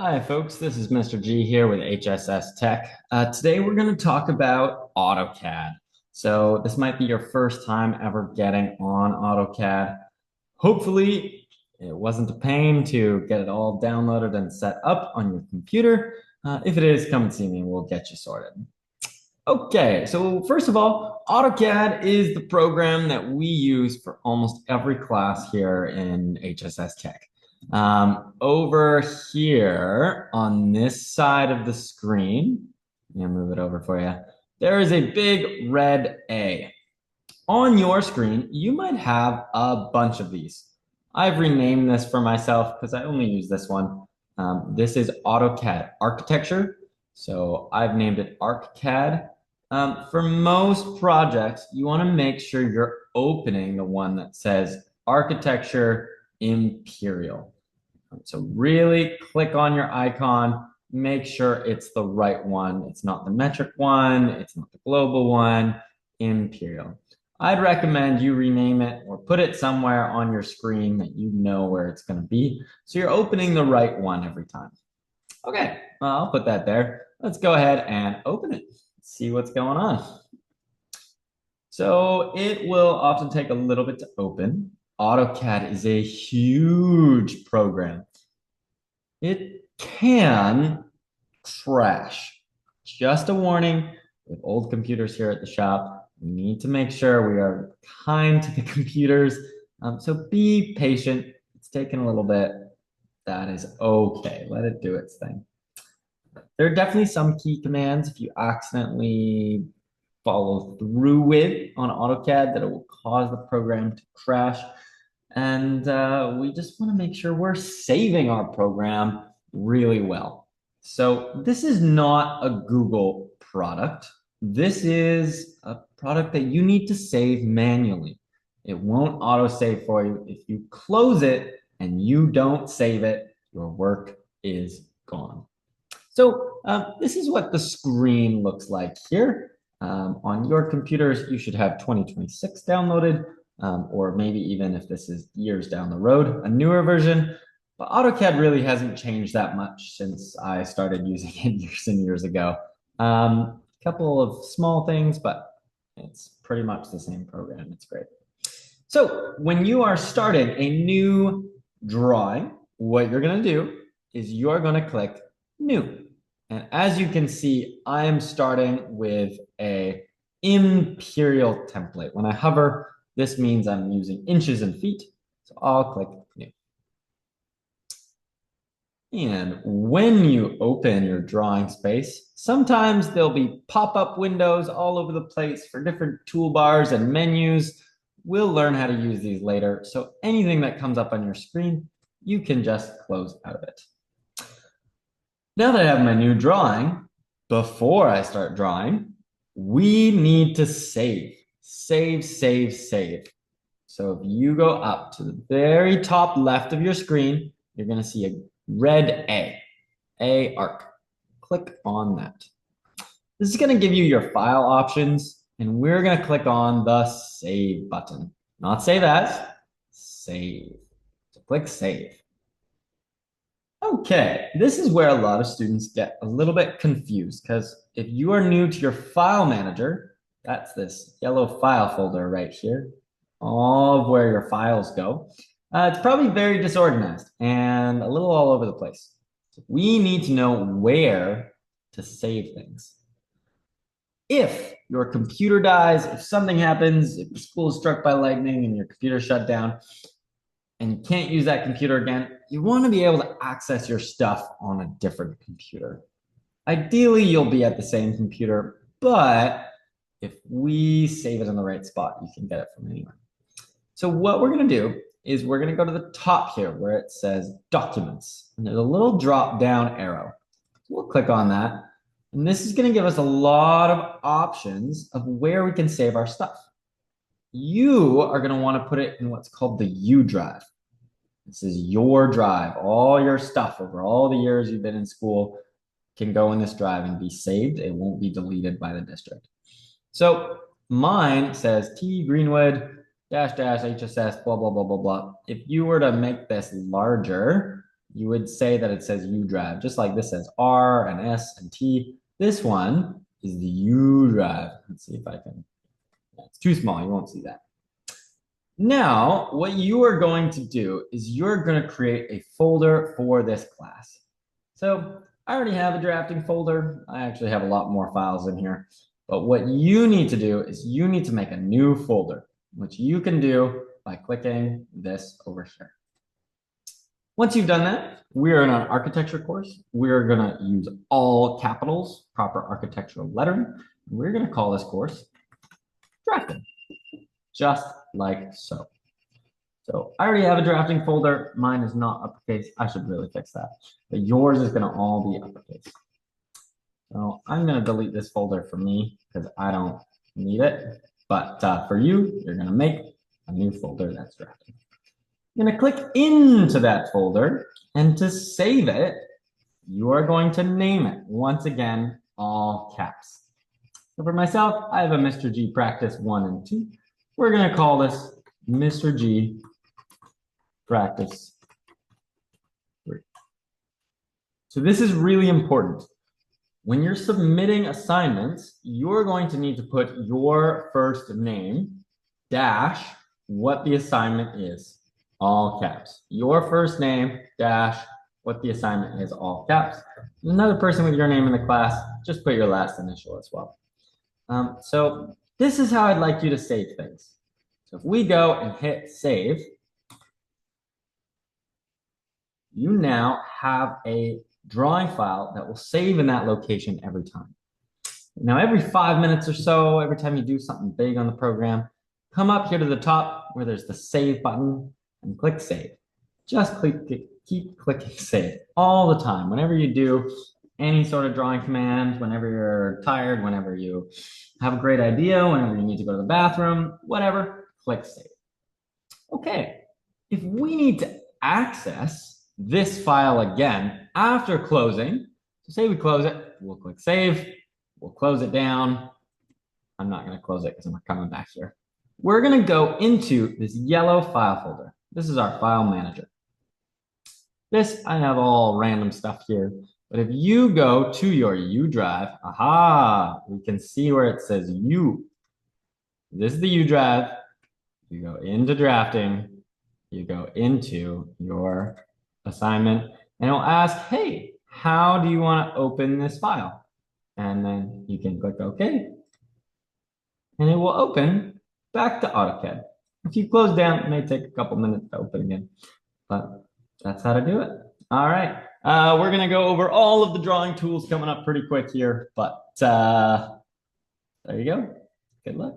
Hi, folks. This is Mr. G here with HSS Tech. Today, we're going to talk about AutoCAD. So, this might be your first time ever getting on AutoCAD. Hopefully, it wasn't a pain to get it all downloaded and set up on your computer. If it is, come and see me and we'll get you sorted. Okay, so first of all, AutoCAD is the program that we use for almost every class here in HSS Tech. Over here on this side of the screen, let me move it over for you. There is a big red A. On your screen, you might have a bunch of these. I've renamed this for myself because I only use this one. This is AutoCAD Architecture. So I've named it ArcCAD. For most projects, you want to make sure you're opening the one that says Architecture Imperial. So really click on your icon, make sure it's the right one. It's not the metric one, it's not the global one, Imperial. I'd recommend you rename it or put it somewhere on your screen that you know where it's going to be. So you're opening the right one every time. Okay, well, I'll put that there. Let's go ahead and open it. See what's going on. So it will often take a little bit to open. AutoCAD is a huge program. It can crash. Just a warning with old computers here at the shop. We need to make sure we are kind to the computers. So be patient. It's taking a little bit. That is okay. Let it do its thing. There are definitely some key commands if you accidentally follow through with on AutoCAD that it will cause the program to crash. And we just want to make sure we're saving our program really well. So this is not a Google product. This is a product that you need to save manually. It won't auto-save for you. If you close it and you don't save it, your work is gone. So this is what the screen looks like here. On your computers, you should have 2026 downloaded, or maybe even if this is years down the road, a newer version. But AutoCAD really hasn't changed that much since I started using it years and years ago. A couple of small things, but it's pretty much the same program. It's great. So when you are starting a new drawing, what you're going to do is you're going to click New. And as you can see, I am starting with a imperial template. When I hover, this means I'm using inches and feet. So I'll click New. And when you open your drawing space, sometimes there'll be pop-up windows all over the place for different toolbars and menus. We'll learn how to use these later. So anything that comes up on your screen, you can just close out of it. Now that I have my new drawing, before I start drawing, we need to save. Save, save, save. So if you go up to the very top left of your screen, you're going to see a red A arc. Click on that. This is going to give you your file options, and we're going to click on the Save button. Not Save As, Save. So click Save. Okay, this is where a lot of students get a little bit confused because if you are new to your file manager, that's this yellow file folder right here, all of where your files go. It's probably very disorganized and a little all over the place. So we need to know where to save things. If your computer dies, if something happens, if the school is struck by lightning and your computer shut down, and you can't use that computer again, you want to be able to access your stuff on a different computer. Ideally, you'll be at the same computer, but if we save it in the right spot, you can get it from anywhere. So what we're going to do is we're going to go to the top here where it says Documents. And there's a little drop down arrow. We'll click on that. And this is going to give us a lot of options of where we can save our stuff. You are going to want to put it in what's called the U drive. This is your drive. All your stuff over all the years you've been in school can go in this drive and be saved. It won't be deleted by the district. So mine says T Greenwood -- HSS blah, blah, blah, blah, blah. If you were to make this larger, you would say that it says U drive, just like this says R and S and T. This one is the U drive. Let's see if I can. It's too small. You won't see that. Now, what you are going to do is you're going to create a folder for this class. So I already have a drafting folder. I actually have a lot more files in here. But what you need to do is you need to make a new folder, which you can do by clicking this over here. Once you've done that, we're in an architecture course. We're going to use all capitals, proper architectural lettering. We're going to call this course drafting, just like so. So I already have a drafting folder. Mine is not uppercase. I should really fix that. But yours is going to all be uppercase. So I'm going to delete this folder for me because I don't need it. But for you, you're going to make a new folder that's drafting. You're going to click into that folder, and to save it, you are going to name it, once again, all caps. So for myself, I have a Mr. G practice 1 and 2. We're going to call this Mr. G practice 3. So this is really important. When you're submitting assignments, you're going to need to put your first name dash what the assignment is, all caps. Your first name dash what the assignment is, all caps. Another person with your name in the class, just put your last initial as well. So this is how I'd like you to save things. So if we go and hit save, you now have a drawing file that will save in that location every time. Now, every 5 minutes or so, every time you do something big on the program, come up here to the top where there's the save button and click save. Just keep clicking save all the time. Whenever you do any sort of drawing command, whenever you're tired, whenever you have a great idea, whenever you need to go to the bathroom, whatever, click save. Okay, if we need to access this file again after closing, so say we close it, we'll click save, we'll close it down. I'm not going to close it because I'm coming back here. We're going to go into this yellow file folder. This is our file manager. This, I have all random stuff here. But if you go to your U drive, aha, we can see where it says U. This is the U drive. You go into drafting. You go into your assignment. And it'll ask, hey, how do you want to open this file? And then you can click OK. And it will open back to AutoCAD. If you close down, it may take a couple minutes to open again. But that's how to do it. All right. We're going to go over all of the drawing tools coming up pretty quick here. But there you go. Good luck.